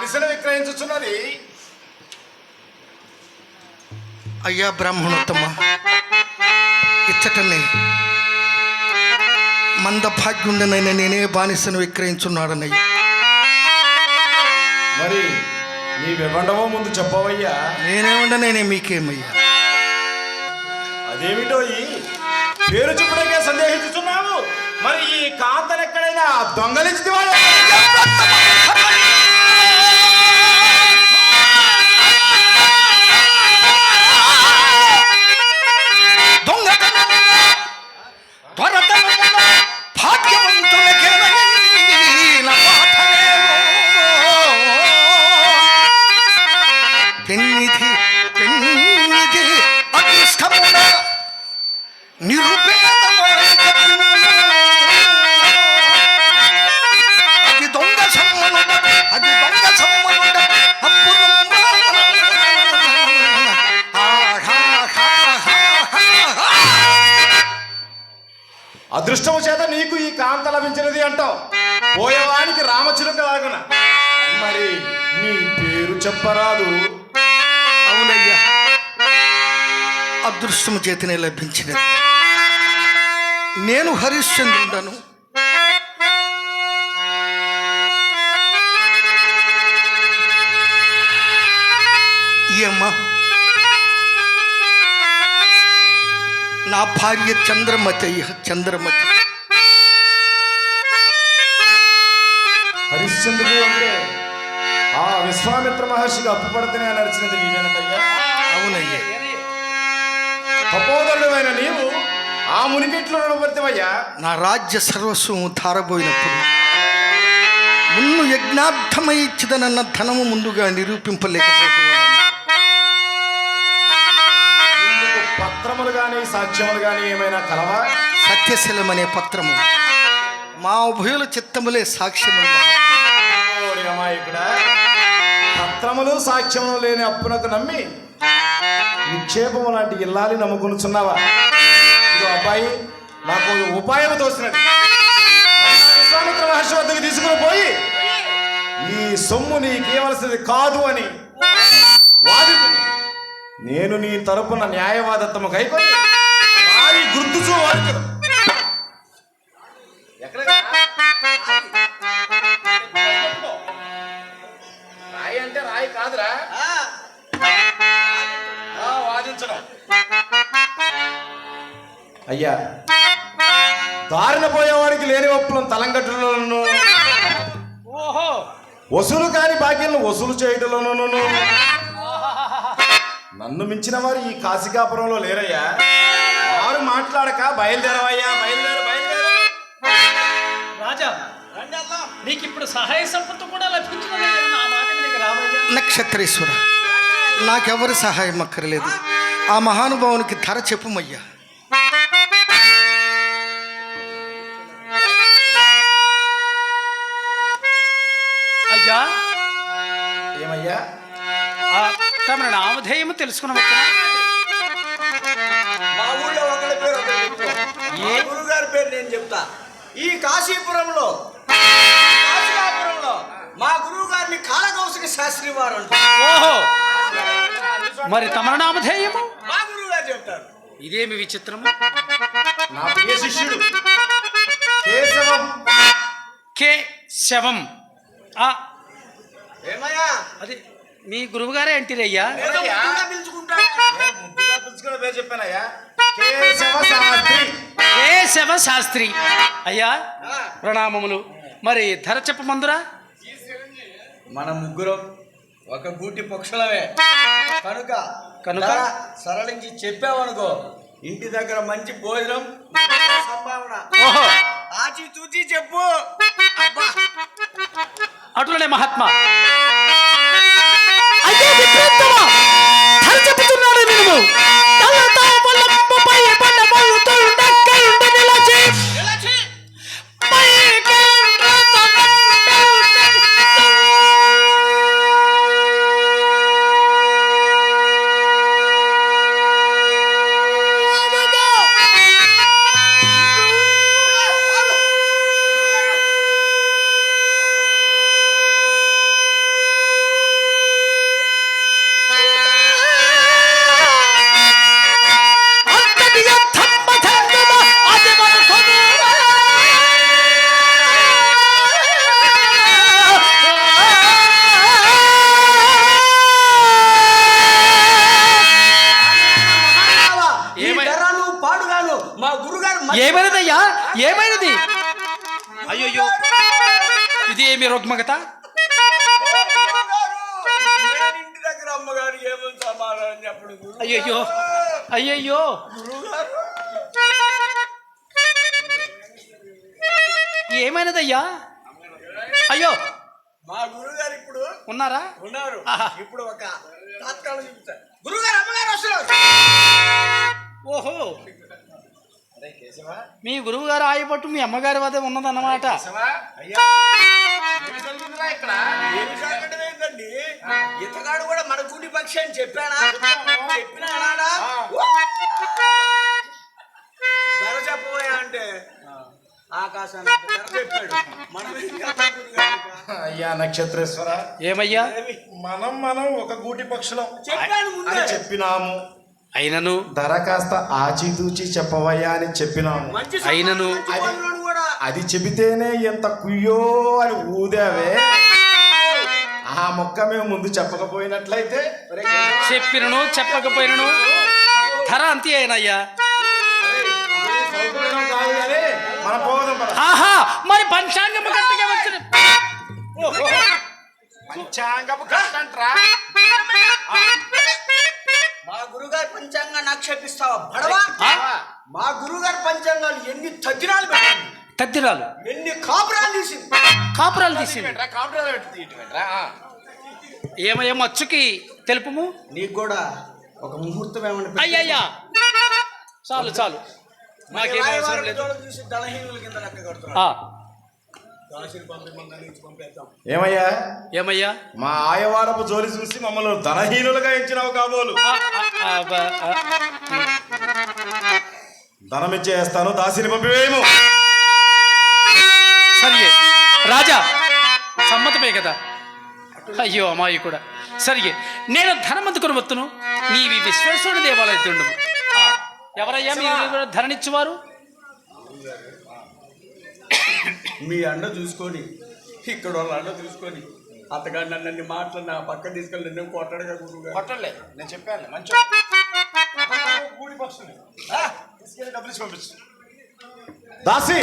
బానిసను విక్రయించుచున్నది? అయ్యా బ్రాహ్మణోత్తమ, ఇచ్చటనే మందభాగ్యుండనైనా నేనే బానిసను విక్రయించున్నాడనయ్యా. మరి నీవెవండవో ముందు చెప్పవయ్యా. నేనేమండనేనే మీకేమయ్యా? అదేమిటో ఈ పేరు చెప్పుడకే సందేహించుతున్నావు. మరి ఈ కాంతనెక్కడైనా దొంగలించి అదృష్టము చేత నీకు ఈ కాంత లభించినది అంటావు. పోయేవానికి రామచిలుక లాగున. మరి నీ పేరు చెప్పరాదు? అవునయ్యా, అదృష్టము చేతనే లభించినది. నేను హరిశ్చంద్రుడను. ఈ అమ్మ నా భార్య చంద్రమతి అయ్యా, చంద్రమతి. హరిశ్చంద్రుడు అంటే ఆ విశ్వామిత్ర మహర్షికి అప్పుపడితేనే నడిచినది నీవేనటయ్యా? అవునయ్యా. తపోదరుడైన నీవు ఆ మునికిట్లో రుణపడితేవయ్యా. నా రాజ్య సర్వస్వం ధారబోయినప్పుడు మున్ను యజ్ఞార్థమై ఇచ్చిదనన్న ధనము ముందుగా నిరూపింపలేకపోతున్నాను. పత్రములు గాని సాక్ష్యములు గాని ఏమైనా కలవా? సత్యశీలం అనే పత్రము మా ఉభయుల చిత్తములే సాక్ష్యములు. అమాయకుడా, పత్రములు సాక్ష్యములు లేని అప్పునకు నమ్మి నిక్షేపము లాంటి ఇల్లాలి నమ్ముకొనుచున్నావా? ఇది అబ్బాయి నాకు ఉపాయం తోసినట్టు. విశ్వామిత్ర మహర్షి వద్దకు తీసుకుని పోయి ఈ సొమ్ము నీకు ఇవ్వవలసింది కాదు అని వాది. నేను నీ తరపున న్యాయవాదత్వము కైకొని రాయి గుర్తుచూ వాడు. రాయి అంటే రాయి కాదురా, వాదించడం. అయ్యా, దారిన పోయేవాడికి లేని ఒప్పులను తలంగట్టులను, వసూలు కాని బాకీలను వసూలు చేయటంలోనూ నన్ను మించిన వారు ఈ కాశీకాపురంలో లేరయ్యా. వారు మాట్లాడక బయలుదేరవయ్యా, బయలుదేరు బయలుదేరు. రాజా, నీకు ఇప్పుడు సహాయ సంపత్తు కూడా లభించుకునే రావయ్యా. నక్షత్రేశ్వర, నాకెవరి సహాయం అక్కర్లేదు. ఆ మహానుభావునికి ధర చెప్పుమయ్యా. అయ్యా, ఏమయ్యా? తమ నామధేయము తెలుసుకునవచ్చా? మా ఊళ్ళో ఒకళ్ళ పేరు గురుగారి పేరు నేను చెప్తా. ఈ కాశీపురంలో మా గురువు గారిని కాళకౌశిక శాస్త్రి వారు అంటారు. ఓహో, మరి తమ నామధేయము? మా గురువు గారు చెప్తారు. ఇదేమి విచిత్రము? నా ప్రియ శిష్యుడు కేశవం. కేశవం. ఏమయ్యా, అది మీ గురువుగారే అంటారయ్యా. పిలుచుకునే పేరు చెప్పానయ్యా, కేశవ శాస్త్రి. కేశవ శాస్త్రి. అయ్యా, ప్రణామములు. మరి ధర చెప్పమందురా? మన ముగ్గురం ఒక గూటి పక్షులమే కనుక కనుక సరళించి చెప్పావనుకో, ఇంటి దగ్గర మంచి భోజనం సంభావన. ఓహో, ఆచి తూచి చెప్పు. అటులనే మహాత్మా. చెప్పుతున్నాడు నేను ఏమైనది? అయ్యయ్యో, ఇదేమి రుగ్మగత? నేను ఇంటి దగ్గర అమ్మగారు ఏమని సమాధానం చెప్పడు గురువు అయ్యయ్యో, అయ్యయ్యో, గురువుగారు ఏమైనదయ్యా? అయ్యో, మా గురువుగారు ఇప్పుడు ఉన్నారా? ఉన్నారు. ఆహా. ఇప్పుడు ఒక తాత్కాలం చూపిస్తారు. గురువుగారు అమ్మగారు వస్తున్నారు. ఓహో, అరే కేశవా, మీ గురువు గారు ఆయపట్టు మీ అమ్మగారి వద్ద ఉన్నదన్నమాట. కేశవా, అయ్యా ఏమి జరుగుతుందిరా ఇక్కడ? ఏమి సంఘటన ఏంటండి? ఇతగాడు కూడా మన కూటి పక్షి అని చెప్పానా? చెప్పినాడా? ధర చెప్పబోయా అంటే ఆకాశాన్ని ధర చెప్పాడు. మనం ఏం చేద్దాం గురువుగారు? అయ్యా నక్షత్రేశ్వర, ఏమయ్యా? మనం ఒక గూటి పక్షులం చెప్పాను అని ముందే. చెప్పినాము. అయినను ధర కాస్త ఆచితూచి చెప్పవయ్యా అని చెప్పినాము. మంచి అయినను మంచి పనులను కూడా అది చెబితేనే ఎంత కుయ్యో అని ఊదావే. ఆ మొక్క మేము ముందు చెప్పకపోయినట్లయితే చెప్పినను చెప్పకపోయినను ధర అంతే అయినయ్యా. సౌకర్యం కాదు కానీ మన పోదాం పద. ఆహా, మరి పంచాంగము గట్టిగా వచ్చిన. ఓహో, పంచాంగపు కట్టంట్రా. మా గురుగారు పంచాంగాన్ని ఆక్షేపిస్తావా బడవా? మా గురుగారు పంచాంగాలు ఎన్ని తగ్గినాలు పెట్టింది, తద్దిరాలు ఎన్ని కాపురాలు తీసింది. కాపురాలు తీసింది. కాంప్యూటర్ పెట్టి ఇటువెంట్రా. ఏమయ్యా మచ్చుకి తెలుపుము. నీకు కూడా ఒక ముహూర్తం ఏమన్నా అయ్యయ్యా, చాలు చాలు, నాకేం అవసరం లేదు. చూసి దళహీనుల కింద లెక్క కడుతున్నాడు. ఆ, దాసిని పంపిమందని పంపేద్దాం. ఏమయ్యా, ఏమయ్యా? మా ఆయవారపు జోలి చూసి మమ్మల్ని ధనహీనులుగా ఎంచినావు కాబోలు. ఆ, ఆ, ఆ, ఆ, ధనమిచ్చేస్తాను, దాసిని పంపివేయము. సరిగే రాజా, సమ్మతమే కదా. అయ్యో అమ్మాయి కూడా సరిగే. నేను ధనమందుకొని వత్తును, నీవి విశ్వేశ్వరుని దేవాలయం ఉండవు. ఎవరయ్యా మీరు ధరనిచ్చేవారు? మీ అండ చూసుకొని ఇక్కడ వాళ్ళ అండ చూసుకొని అతగాడు నన్ను మాటలు నా పక్క తీసుకెళ్ళి నేను కొట్టడగా గురువుగారు. కొట్టలే, నేను చెప్పాను మంచి గూడి పక్షుని తీసుకెళ్ళి డబ్బులు ఇచ్చి పంపించు. దాసి